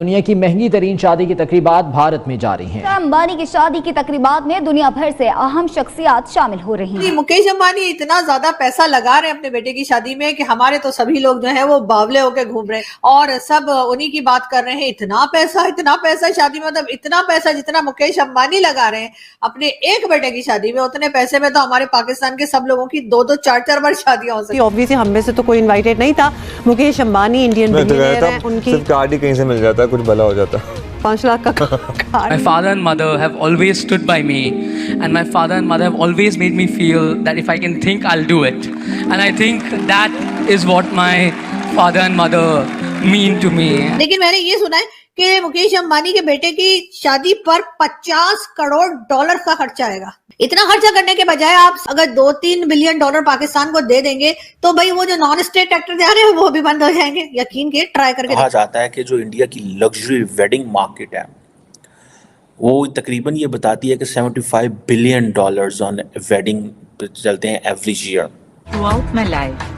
दुनिया की महंगी तरीन शादी की तकरीबात भारत में जारी हैं। अंबानी की शादी की तकरीबात में दुनिया भर से अहम शख्सियात शामिल हो रही हैं। मुकेश अंबानी इतना ज्यादा पैसा लगा रहे हैं अपने बेटे की शादी में कि हमारे तो सभी लोग जो है वो बावले होके घूम रहे हैं और सब उन्हीं की बात कर रहे हैं। इतना पैसा शादी में, मतलब इतना पैसा जितना मुकेश अंबानी लगा रहे हैं अपने एक बेटे की शादी में, उतने पैसे में तो हमारे पाकिस्तान के सब लोगों की 2-2 4-4 बार शादियां हो सकती। ऑब्वियसली हम में से तो कोई इनवाइटेड नहीं था। मुकेश अंबानी इंडियन बिलियनेयर हैं, उनकी सिर्फ कार्ड ही कहीं से मिल जाता है, कुछ भला हो जाता है। 5 लाख का card. My father and mother have always stood by me, and my father and mother have always made me feel that if I can think, I'll do it. And I think that is what my father and mother mean to me. लेकिन मैंने ये सुना है कि मुकेश अंबानी के बेटे की शादी पर $50 करोड़ का खर्चा आएगा। इतना खर्चा करने के बजाय आप अगर $2-3 बिलियन पाकिस्तान को दे देंगे तो भाई वो जो नॉन स्टेट एक्टर जा रहे हैं वो भी बंद हो जाएंगे। यकीन के ट्राई करके कहा जाता है कि जो इंडिया की लग्जरी वेडिंग मार्केट है वो तकरीबन ये बताती है कि $75 बिलियन ऑन वेडिंग चलते हैं average year. Throughout my life,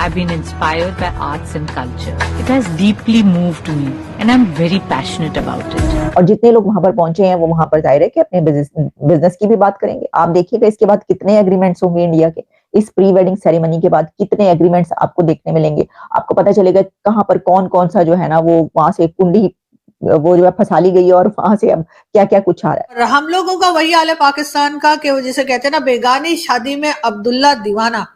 I've been inspired by arts and culture. It has deeply moved me and I'm very passionate about it. और जितने लोग वहां पर पहुंचे हैं वो वहां पर जाहिर है कि अपने बिजनेस की भी बात करेंगे। आप देखिएगा इसके बाद कितने एग्रीमेंट्स होंगे इंडिया के। इस प्री वेडिंग सेरेमनी के बाद कितने एग्रीमेंट्स आपको देखने मिलेंगे। आपको पता चलेगा कहाँ पर कौन सा जो है ना वो वहां से कुंडी वो जो है फंसा ली गई है और वहां से अब क्या क्या कुछ आ रहा है। हम लोगों का वही हाल है पाकिस्तान का कि जिसे कहते हैं ना बेगानी शादी में अब्दुल्ला दीवाना।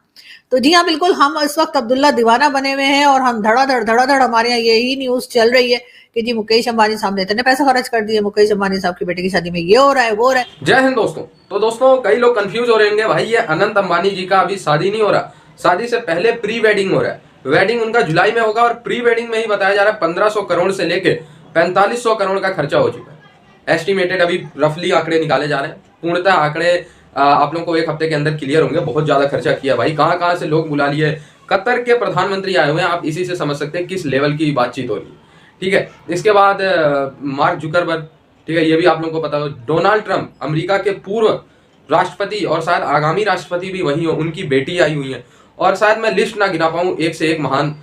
तो जी हाँ, बिल्कुल हम इस वक्त अब्दुल्ला दीवाना बने हुए हैं और हम धड़ाधड़ हमारे यहाँ यही न्यूज चल रही है कि जी मुकेश अंबानी साहब ने इतने पैसा खर्च कर दिए, मुकेश अंबानी साहब की बेटे की शादी में ये हो रहा है वो हो रहा है। जय हिंद दोस्तों। तो दोस्तों कई लोग कंफ्यूज हो रहे होंगे, भाई ये अनंत अंबानी जी का अभी शादी नहीं हो रहा, शादी से पहले प्री वेडिंग हो रहा है। वेडिंग उनका जुलाई में होगा और प्री वेडिंग में ही बताया जा रहा है 1500 करोड़ से लेके 4500 करोड़ का खर्चा हो चुका है। एस्टिमेटेड अभी रफली आंकड़े निकाले जा रहे हैं। पूर्णतः आंकड़े आप लोगों को एक हफ्ते के अंदर क्लियर होंगे। बहुत ज्यादा खर्चा किया भाई, कहाँ से लोग बुला लिए। कतर के प्रधानमंत्री आए हुए हैं, आप इसी से समझ सकते हैं किस लेवल की बातचीत हो रही है। ठीक है, इसके बाद मार्क जुकरबर्ग, ठीक है, ये भी आप लोगों को पता हो। डोनाल्ड ट्रंप, अमेरिका के पूर्व राष्ट्रपति और शायद आगामी राष्ट्रपति भी वही हो, उनकी बेटी आई हुई है। और शायद मैं लिस्ट ना गिना पाऊँ, एक से एक महान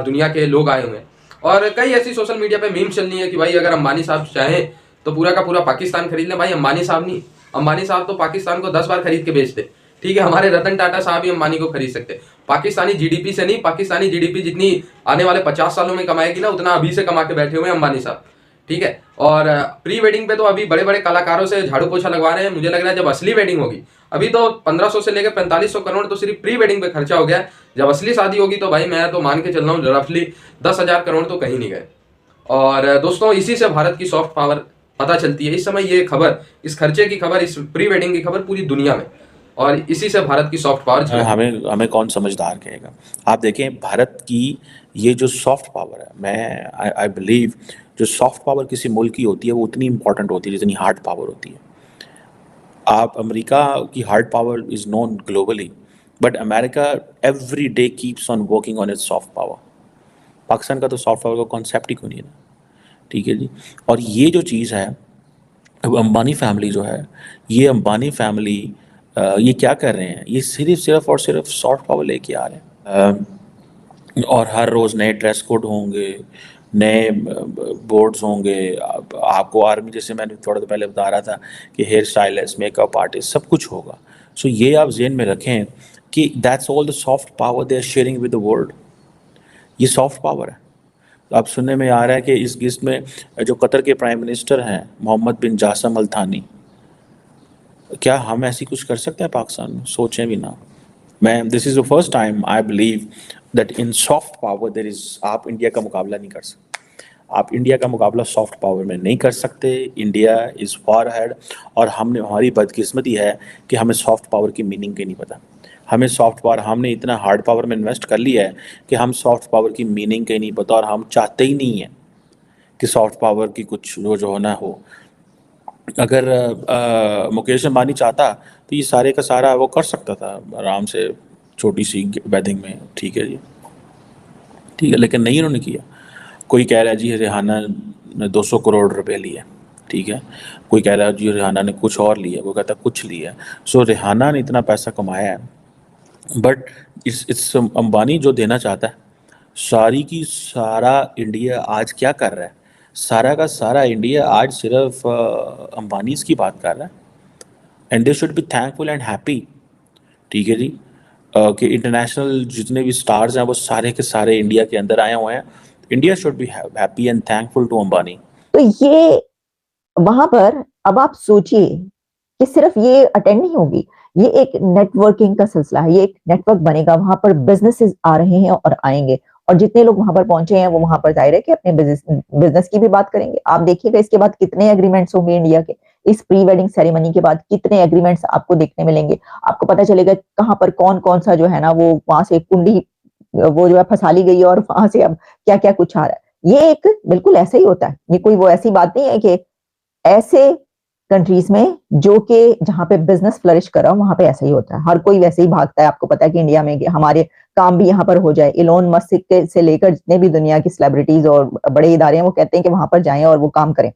दुनिया के लोग आए हुए हैं। और कई ऐसी सोशल मीडिया पे मीम चलनी है कि भाई अगर अंबानी साहब चाहें तो पूरा का पूरा पाकिस्तान खरीद लें। भाई अंबानी साहब नहीं, अंबानी साहब तो पाकिस्तान को 10 बार खरीद के बेचते। ठीक है, हमारे रतन टाटा साहब ही अंबानी को खरीद सकते। पाकिस्तानी जीडीपी से नहीं, पाकिस्तानी जीडीपी जितनी आने वाले 50 सालों में कमाएगी ना उतना अभी से कमा के बैठे हुए हैं अंबानी साहब। ठीक है, और प्री वेडिंग पे तो अभी बड़े बड़े कलाकारों से झाड़ू पोछा लगवा रहे हैं। मुझे लग रहा है जब असली वेडिंग होगी, अभी तो 1500 से लेकर 4500 करोड़ तो सिर्फ प्री वेडिंग पे खर्चा हो गया है। जब असली शादी होगी तो भाई मैं तो मान के चल रहा हूँ रफली 10,000 करोड़ तो कहीं नहीं गए। और दोस्तों इसी से भारत की सॉफ्ट पावर पता चलती है। इस समय ये खबर, इस खर्चे की खबर, इस प्री वेडिंग की खबर पूरी दुनिया में, और इसी से भारत की सॉफ्ट पावर हमें कौन समझदार कहेगा। आप देखें भारत की ये जो सॉफ्ट पावर है, मैं आई बिलीव जो सॉफ्ट पावर किसी मुल्क की होती है वो उतनी इंपॉर्टेंट होती है जितनी हार्ड पावर होती है। आप अमेरिका की hard power is known globally, but America every day keeps on working on it's soft power. Pakistan का तो सॉफ्ट पावर का कॉन्सेप्ट ही क्यों नहीं है ना। ठीक है जी, और ये जो चीज़ है अंबानी फैमिली जो है, ये अंबानी फैमिली ये क्या कर रहे हैं, ये सिर्फ और सिर्फ सॉफ्ट पावर लेके आ रहे हैं। और हर रोज़ नए ड्रेस कोड होंगे, नए बोर्ड्स होंगे। आपको आर्मी, जैसे मैंने थोड़ा पहले बता रहा था कि हेयर स्टाइलिस्ट, मेकअप आर्टिस्ट, सब कुछ होगा। सो ये आप जेहन में रखें कि that's all the soft power they are sharing with the world. ये सॉफ्ट पावर है। अब सुनने में आ रहा है कि इस लिस्ट में जो कतर के प्राइम मिनिस्टर हैं मोहम्मद बिन जासम अल थानी, क्या हम ऐसी कुछ कर सकते हैं पाकिस्तान में? सोचें भी ना। This is the first time I believe that in soft power there is, आप इंडिया का मुकाबला नहीं कर सकते। आप इंडिया का मुकाबला सॉफ्ट पावर में नहीं कर सकते। India is far ahead. और हमारी बदकिस्मती है कि हमें सॉफ्ट पावर की मीनिंग की नहीं पता। हमें सॉफ्ट पावर, हमने इतना हार्ड पावर में इन्वेस्ट कर लिया है कि हम सॉफ्ट पावर की मीनिंग का ही नहीं पता, और हम चाहते ही नहीं हैं कि सॉफ्ट पावर की कुछ जो होना हो। अगर मुकेश अंबानी चाहता तो ये सारे का सारा वो कर सकता था आराम से, छोटी सी वेडिंग में। ठीक है जी, ठीक है, लेकिन नहीं उन्होंने किया। कोई कह रहा है जी रिहाना ने 200 करोड़ रुपए लिए, ठीक है, कोई कह रहा है जी रिहाना ने कुछ और लिया, कोई कहता है कुछ लिया। सो रिहाना ने इतना पैसा कमाया है, बट इस अंबानी जो देना चाहता है, सारी की सारा इंडिया आज क्या कर रहा है सारा का सारा इंडिया आज सिर्फ अंबानी की बात कर रहा है, and they should be thankful and happy. ठीक है जी, कि इंटरनेशनल जितने भी स्टार्स हैं वो सारे के सारे इंडिया के अंदर आए हुए हैं। India should be happy and thankful to Ambani. तो ये वहां पर अब आप सोचिए कि सिर्फ ये अटेंड नहीं होगी, ये एक नेटवर्किंग का सिलसिला है, ये एक नेटवर्क बनेगा, वहां पर बिजनेसेस आ रहे हैं और आएंगे, और जितने लोग वहां पर पहुंचे हैं वो वहां पर जाहिर है कि अपने बिजनेस की भी बात करेंगे। आप देखिएगा इसके बाद कितने एग्रीमेंट्स होंगे इंडिया के, इस प्री वेडिंग सेरेमनी के बाद कितने एग्रीमेंट्स आपको देखने मिलेंगे। आपको पता चलेगा कहाँ पर कौन कौन सा जो है ना वो वहां से कुंडी वो जो है फंसा ली गई है और वहां से अब क्या क्या कुछ आ रहा है। ये एक बिल्कुल ऐसा ही होता है, ये कोई वो ऐसी बात नहीं है कि ऐसे कंट्रीज में जो कि जहां पे बिजनेस फ्लरिश कर रहा हो वहां पे ऐसा ही होता है, हर कोई वैसे ही भागता है। आपको पता है कि इंडिया में हमारे काम भी यहाँ पर हो जाए, इलोन मस्क से लेकर जितने भी दुनिया की सेलिब्रिटीज और बड़े इदारे हैं वो कहते हैं कि वहां पर जाएं और वो काम करें,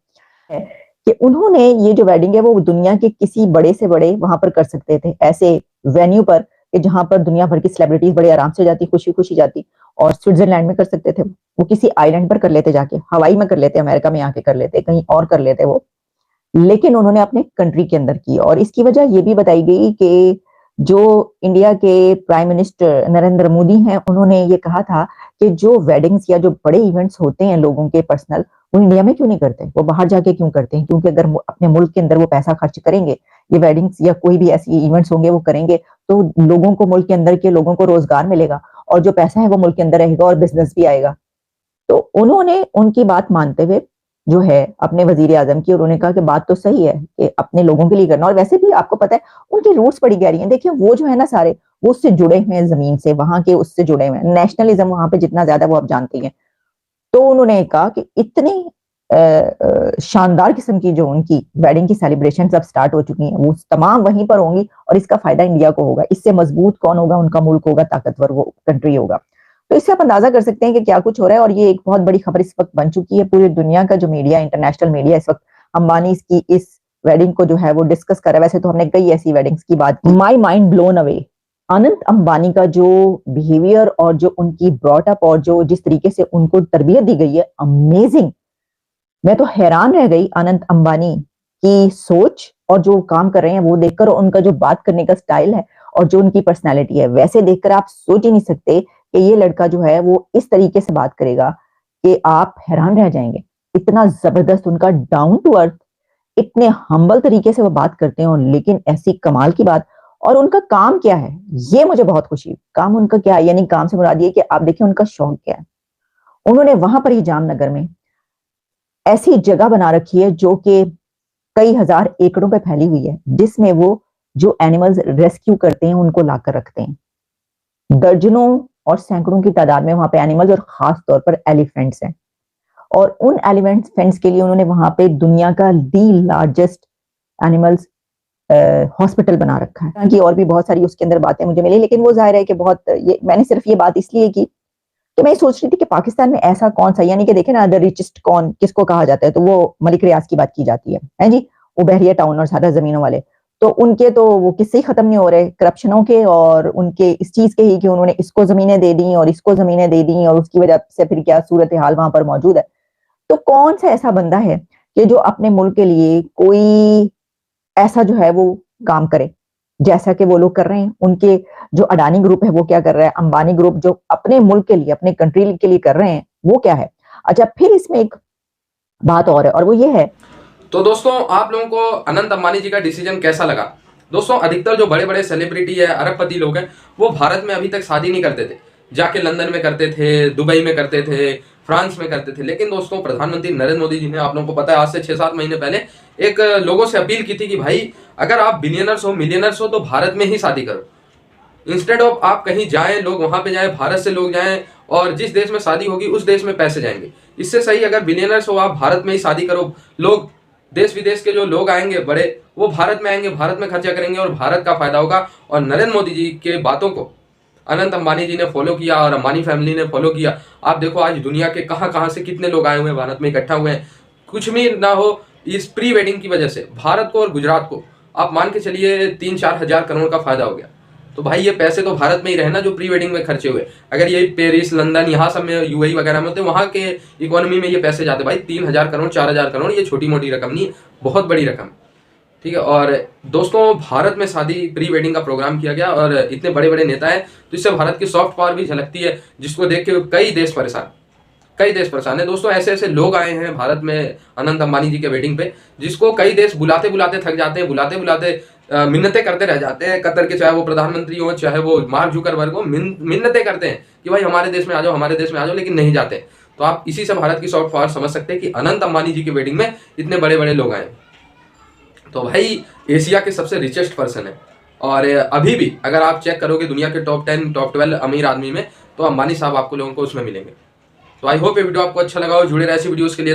कि उन्होंने ये जो वेडिंग है वो दुनिया के किसी बड़े से बड़े वहां पर कर सकते थे, ऐसे वेन्यू पर कि जहां पर दुनिया भर की सेलिब्रिटीज बड़े आराम से जाती, खुशी खुशी जाती, और स्विट्जरलैंड में कर सकते थे, वो किसी आइलैंड पर कर लेते, जाके हवाई में कर लेते, अमेरिका में आके कर लेते, कहीं और कर लेते वो, लेकिन उन्होंने अपने कंट्री के अंदर की। और इसकी वजह ये भी बताई गई कि जो इंडिया के प्राइम मिनिस्टर नरेंद्र मोदी हैं, उन्होंने ये कहा था कि जो वेडिंग्स या जो बड़े इवेंट्स होते हैं लोगों के पर्सनल, वो इंडिया में क्यों नहीं करते, वो बाहर जाके क्यों करते हैं, क्योंकि अगर अपने मुल्क के अंदर वो पैसा खर्च करेंगे, ये वेडिंग्स या कोई भी ऐसी इवेंट्स होंगे वो करेंगे, तो लोगों को, मुल्क के अंदर के लोगों को रोजगार मिलेगा, और जो पैसा है वो मुल्क के अंदर रहेगा और बिजनेस भी आएगा। तो उन्होंने उनकी बात मानते हुए जो है अपने वजीर आजम की, और उन्होंने कहा कि बात तो सही है कि अपने लोगों के लिए करना, और वैसे भी आपको पता है उनकी रूट्स बड़ी गहरी हैं। देखिए वो जो है ना सारे वो उससे जुड़े हुए हैं, जमीन से, वहां के उससे जुड़े हुए हैं, नेशनलिज्म वहां पे जितना ज्यादा वो आप जानती हैं। तो उन्होंने कहा कि इतनी शानदार किस्म की जो उनकी वेडिंग की सेलिब्रेशन अब स्टार्ट हो चुकी हैं, वो तमाम वहीं पर होंगी, और इसका फायदा इंडिया को होगा। इससे मजबूत कौन होगा, उनका मुल्क होगा, ताकतवर वो कंट्री होगा। तो इससे आप अंदाजा कर सकते हैं कि क्या कुछ हो रहा है, और ये एक बहुत बड़ी खबर इस वक्त बन चुकी है। पूरी दुनिया का जो मीडिया, इंटरनेशनल मीडिया इस वक्त अंबानी की इस वेडिंग को जो है वो डिस्कस कर रहा है। वैसे तो हमने कई ऐसी वेडिंग्स की बात की। My mind blown away, Anant Ambani का जो बिहेवियर और जो उनकी ब्रॉट अप और जो जिस तरीके से उनको तरबियत दी गई है, अमेजिंग। मैं तो हैरान रह गई अनंत अंबानी की सोच और जो काम कर रहे हैं वो देखकर, उनका जो बात करने का स्टाइल है और जो उनकी पर्सनैलिटी है, वैसे देखकर आप सोच ही नहीं सकते कि ये लड़का जो है वो इस तरीके से बात करेगा कि आप हैरान रह जाएंगे। इतना जबरदस्त उनका डाउन टू अर्थ, इतने हम्बल तरीके से वो बात करते हैं, और लेकिन ऐसी कमाल की बात। और उनका काम क्या है, ये मुझे बहुत खुशी। काम उनका क्या है, यानी काम से मुराद ये कि आप देखिए उनका शौक क्या है। उन्होंने वहां पर ही जामनगर में ऐसी जगह बना रखी है जो कि कई हजार एकड़ों पे फैली हुई है, जिसमें वो जो एनिमल्स रेस्क्यू करते हैं उनको लाकर रखते हैं। दर्जनों और सैकड़ों की तादाद में वहां पे एनिमल्स, और खास तौर पर एलिफेंट्स हैं। और उन एलिफेंट्स के लिए उन्होंने वहां पे दुनिया का दी लार्जेस्ट एनिमल्स हॉस्पिटल बना रखा है। कि और भी बहुत सारी उसके अंदर बातें मुझे मिली, लेकिन वो जाहिर है कि बहुत मैंने सिर्फ ये बात इसलिए की कि मैं सोच रही थी कि पाकिस्तान में ऐसा कौन सा, यानी कि देखे ना द रिचेस्ट कौन किसको कहा जाता है, तो वो मलिक रियाज की बात की जाती है जी, वो बहरिया टाउन और सादा जमीनों वाले। तो उनके तो वो किस्से ही खत्म नहीं हो रहे, करप्शनों के और उनके इस चीज के ही कि उन्होंने इसको जमीनें दे दी और इसको जमीनें दे दी, और उसकी वजह से फिर क्या सूरत हाल वहां पर मौजूद है। तो कौन सा ऐसा बंदा है कि जो अपने मुल्क के लिए कोई ऐसा जो है वो काम करे जैसा कि वो लोग कर रहे हैं। उनके जो अडानी ग्रुप है वो क्या कर रहा है, अंबानी ग्रुप जो अपने मुल्क के लिए, अपने कंट्री के लिए कर रहे हैं, वो क्या है। अच्छा, फिर इसमें एक बात और है, और वो ये है। तो दोस्तों, आप लोगों को अनंत अंबानी जी का डिसीजन कैसा लगा? दोस्तों, अधिकतर जो बड़े बड़े सेलिब्रिटी है, अरबपति लोग हैं, वो भारत में अभी तक शादी नहीं करते थे। जाके लंदन में करते थे, दुबई में करते थे, फ्रांस में करते थे। लेकिन दोस्तों, प्रधानमंत्री नरेंद्र मोदी जी ने, आप लोगों को पता है, आज से 6-7 महीने पहले एक लोगों से अपील की थी कि भाई अगर आप बिलियनर्स हो, मिलियनर्स हो, तो भारत में ही शादी करो। इंस्टेड ऑफ आप कहीं जाएं, लोग वहां पे जाएं, भारत से लोग जाएं, और जिस देश में शादी होगी उस देश में पैसे जाएंगे। इससे सही अगर बिलियनर्स हो, आप भारत में ही शादी करो। लोग देश विदेश के जो लोग आएंगे बड़े, वो भारत में आएंगे, भारत में खर्चा करेंगे, और भारत का फायदा होगा। और नरेंद्र मोदी जी के बातों को अनंत अंबानी जी ने फॉलो किया और अंबानी फैमिली ने फॉलो किया। आप देखो आज दुनिया के कहां से कितने लोग आए हुए हैं, भारत में इकट्ठा हुए हैं। कुछ भी ना हो, इस प्री वेडिंग की वजह से भारत को और गुजरात को आप मान के चलिए 3-4 हजार करोड़ का फायदा हो गया। तो भाई ये पैसे तो भारत में ही रहे ना जो प्री वेडिंग में खर्चे हुए। अगर ये पेरिस, लंदन, यहाँ सब में, यूएई वगैरह में होते, वहाँ के इकोनॉमी में ये पैसे जाते। भाई 3000 करोड़, 4000 करोड़, ये छोटी मोटी रकम नहीं, बहुत बड़ी रकम, ठीक है। और दोस्तों भारत में शादी प्री वेडिंग का प्रोग्राम किया गया और इतने बड़े बड़े नेता हैं, तो इससे भारत की सॉफ्ट पावर भी झलकती है, जिसको देख के कई देश परेशान है। दोस्तों ऐसे ऐसे लोग आए हैं भारत में अनंत अंबानी जी के वेडिंग पे, जिसको कई देश बुलाते बुलाते थक जाते हैं, बुलाते बुलाते मिन्नतें करते रह जाते हैं। कतर के चाहे वो प्रधानमंत्री हो, चाहे वो मार्क जुकरबर्ग हो, मिन्नतें करते हैं कि भाई हमारे देश में आ जाओ, हमारे देश में आ जाओ, लेकिन नहीं जाते। तो आप इसी से भारत की सॉफ्ट पावर समझ सकते हैं कि अनंत अंबानी जी के वेडिंग में इतने बड़े बड़े लोग आए। तो भाई एशिया के सबसे रिचेस्ट पर्सन है, और अभी भी अगर आप चेक करोगे दुनिया के टॉप 10, टॉप 12 अमीर आदमी में, तो अंबानी साहब आपको लोगों को उसमें मिलेंगे। तो आई होप ये वीडियो आपको अच्छा लगा हो। जुड़े रहे ऐसी वीडियोस के लिए।